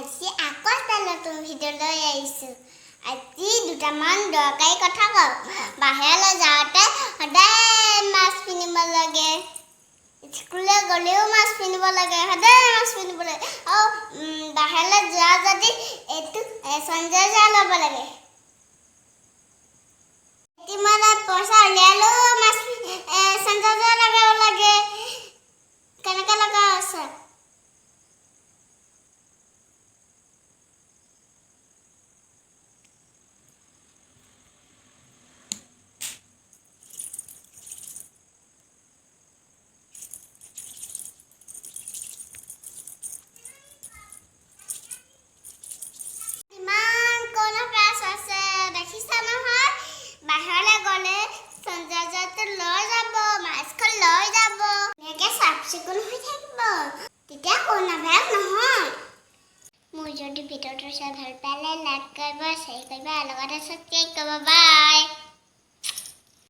আজি আকৌ এটা নতুন ভিডিঅ' লৈ আহিছোঁ। আজি দুটামান দৰকাৰী কথা কওঁ। বাহিৰলৈ যাওঁতে সদায় মাস্ক পিন্ধিব লাগে। স্কুললৈ গ'লেও মাস্ক পিন্ধিব লাগে, সদায় মাস্ক পিন্ধিব লাগে। আৰু বাহিৰলৈ যোৱা যদি এইটো চেনিটাইজাৰ ল'ব লাগে। এটিএমত পইচা উলিয়ালেও মাস্ক চেনিটাইজাৰ লগাব লাগে। কেনেকৈ লগা আছে? Mau jadi video terus yang terbaik, like, share, subscribe, dan subscribe. Bye.